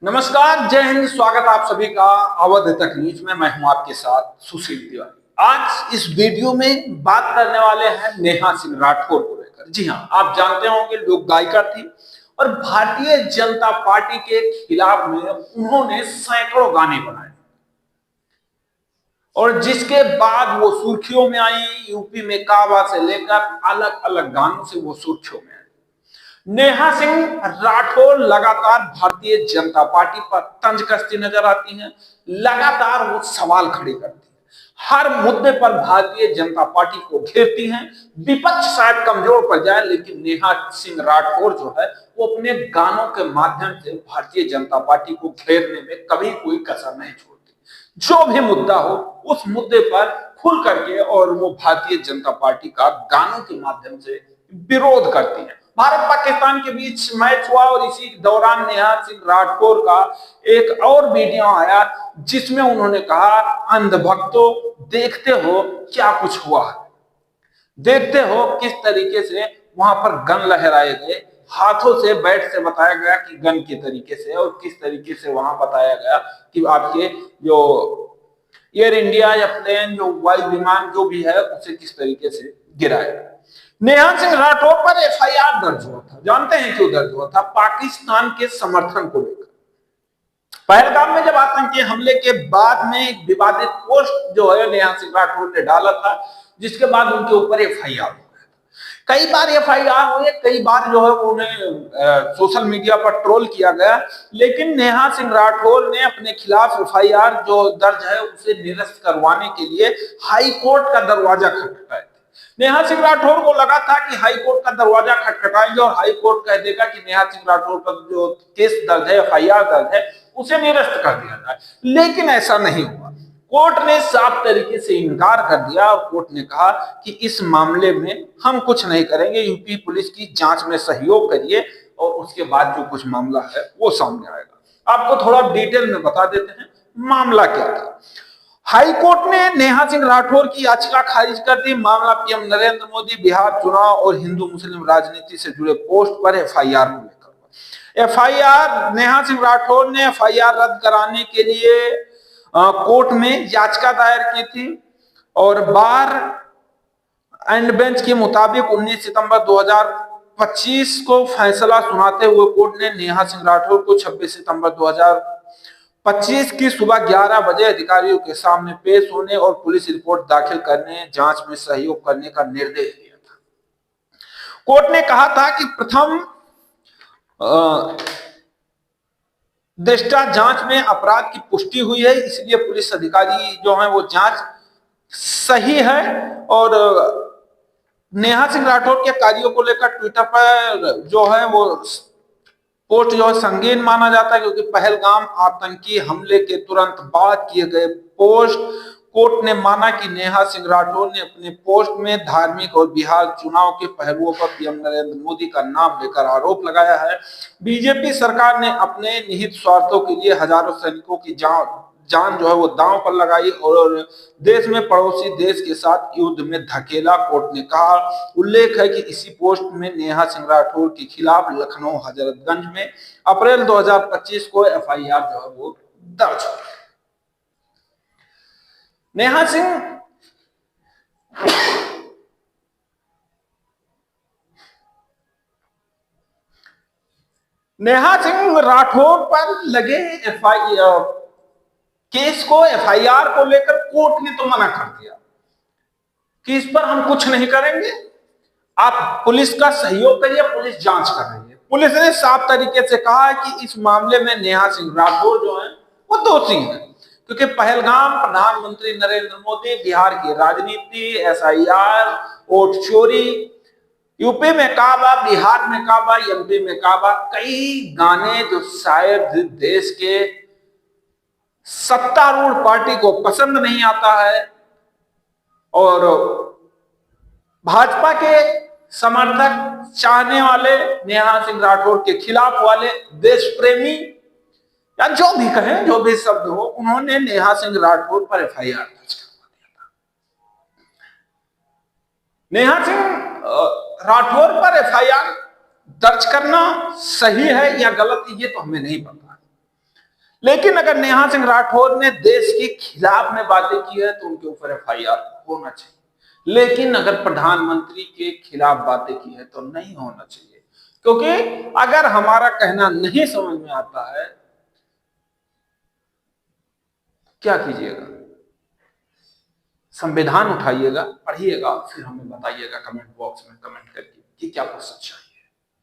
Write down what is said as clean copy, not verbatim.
नमस्कार, जय हिंद। स्वागत आप सभी का अवध तक न्यूज में। मैं हूं आपके साथ सुशील तिवारी। आज इस वीडियो में बात करने वाले हैं नेहा सिंह राठौर को लेकर। जी हां, आप जानते होंगे लोक गायिका थी और भारतीय जनता पार्टी के खिलाफ में उन्होंने सैकड़ों गाने बनाए और जिसके बाद वो सुर्खियों में आई। यूपी में काबा से लेकर अलग अलग गानों से वो सुर्खियों में आई। नेहा सिंह राठौर लगातार भारतीय जनता पार्टी पर तंज कसती नजर आती हैं। लगातार वो सवाल खड़े करती हैं, हर मुद्दे पर भारतीय जनता पार्टी को घेरती हैं। विपक्ष शायद कमजोर पड़ जाए, लेकिन नेहा सिंह राठौर जो है वो अपने गानों के माध्यम से भारतीय जनता पार्टी को घेरने में कभी कोई कसर नहीं छोड़ती। जो भी मुद्दा हो उस मुद्दे पर खुल करके और वो भारतीय जनता पार्टी का गानों के माध्यम से विरोध करती है। भारत पाकिस्तान के बीच मैच हुआ और इसी दौरान नेहा सिंह राठौर का एक और वीडियो आया जिसमें उन्होंने कहा, अंधभक्तों देखते हो क्या कुछ हुआ है, देखते हो किस तरीके से वहां पर गन लहराए गए, हाथों से बैट से बताया गया कि गन के तरीके से, और किस तरीके से वहां बताया गया कि आपके जो एयर इंडिया या प्लेन जो वायु विमान जो भी है उसे किस तरीके से गिराया। नेहा सिंह राठौर पर एफआईआर दर्ज हुआ था। जानते हैं क्यों दर्ज हुआ था? पाकिस्तान के समर्थन को लेकर। पहलगाम में जब आतंकी हमले के बाद में एक विवादित पोस्ट जो है नेहा सिंह राठौर ने डाला था, जिसके बाद उनके ऊपर एफआईआर हो गया। कई बार एफआईआर हुए, कई बार जो है उन्हें सोशल मीडिया पर ट्रोल किया गया, लेकिन नेहा सिंह राठौर ने अपने खिलाफ एफआईआर जो दर्ज है उसे निरस्त करवाने के लिए हाई कोर्ट का दरवाजा खटखटाया। नेहा सिंह राठौर को लगा था कि हाई कोर्ट का दरवाजा खटखटाएंगे और हाई कोर्ट कह देगा कि नेहा सिंह राठौर पर जो केस दर्ज है, एफआईआर दर्ज है, उसे निरस्त कर दिया जाए, लेकिन ऐसा नहीं हुआ। कोर्ट ने साफ तरीके से इनकार कर दिया और कोर्ट ने कहा कि इस मामले में हम कुछ नहीं करेंगे, यूपी पुलिस की जांच में सहयोग करिए और उसके बाद जो कुछ मामला है वो सामने आएगा। आपको थोड़ा डिटेल में बता देते हैं मामला क्या था। हाई कोर्ट ने नेहा सिंह राठौर की याचिका खारिज कर दी। मामला पीएम नरेंद्र मोदी बिहार चुनाव और हिंदू मुस्लिम राजनीति से जुड़े पोस्ट पर एफआईआर को लेकर। एफआईआर नेहा सिंह राठौर ने एफआईआर रद्द कराने के लिए कोर्ट में याचिका दायर की थी और बार एंड बेंच के मुताबिक 19 सितंबर 2025 को फैसला सुनाते हुए कोर्ट ने नेहा सिंह राठौर को 26 सितंबर 2025 की सुबह 11 बजे अधिकारियों के सामने पेश होने और पुलिस रिपोर्ट दाखिल करने, जांच में सहयोग करने का निर्देश दिया था। कोर्ट ने कहा था कि प्रथम दृष्टा जांच में अपराध की पुष्टि हुई है, इसलिए पुलिस अधिकारी जो है वो जांच सही है। और नेहा सिंह राठौर के कार्यों को लेकर ट्विटर पर जो है वो पोस्ट जो है संगीन माना जाता है, क्योंकि पहलगाम आतंकी हमले के तुरंत बाद किए गए पोस्ट। कोर्ट ने माना कि नेहा सिंह राठौर ने अपने पोस्ट में धार्मिक और बिहार चुनाव के पहलुओं पर पीएम नरेंद्र मोदी का नाम लेकर आरोप लगाया है। बीजेपी सरकार ने अपने निहित स्वार्थों के लिए हजारों सैनिकों की जान जो है वो दांव पर लगाई और देश में पड़ोसी देश के साथ युद्ध में धकेला। कोर्ट ने कहा, उल्लेख है कि इसी पोस्ट में नेहा सिंह राठौर के खिलाफ लखनऊ हजरतगंज में अप्रैल 2025 को एफआईआर जो है वो दर्ज हुई। नेहा सिंह राठौर पर लगे केस को, एफआईआर को लेकर कोर्ट ने तो मना कर दिया कि इस पर हम कुछ नहीं करेंगे, आप पुलिस का सहयोग करिए, पुलिस जांच कर रही है। पुलिस ने साफ तरीके से कहा है कि इस मामले में नेहा सिंह राठौर जो है वो दोषी है, क्योंकि पहलगाम, प्रधानमंत्री नरेंद्र मोदी, बिहार की राजनीति, एसआईआर, वोट चोरी, यूपी में काबा, बिहार में काबा, एमपी में काबा, कई गाने जो शायद देश के सत्तारूढ़ पार्टी को पसंद नहीं आता है और भाजपा के समर्थक, चाहने वाले, नेहा सिंह राठौर के खिलाफ वाले, देश प्रेमी या जो भी कहें, जो भी शब्द हो, उन्होंने नेहा सिंह राठौर पर एफआईआर दर्ज करवा दिया था। नेहा सिंह राठौर पर एफआईआर दर्ज करना सही है या गलत, ये तो हमें नहीं पता। लेकिन अगर नेहा सिंह राठौर ने देश के खिलाफ में बातें की है तो उनके ऊपर एफआईआर होना चाहिए, लेकिन अगर प्रधानमंत्री के खिलाफ बातें की है तो नहीं होना चाहिए। क्योंकि अगर हमारा कहना नहीं समझ में आता है, क्या कीजिएगा? संविधान उठाइएगा, पढ़िएगा, फिर हमें बताइएगा कमेंट बॉक्स में कमेंट करके कि क्या कुछ सच्चाई है।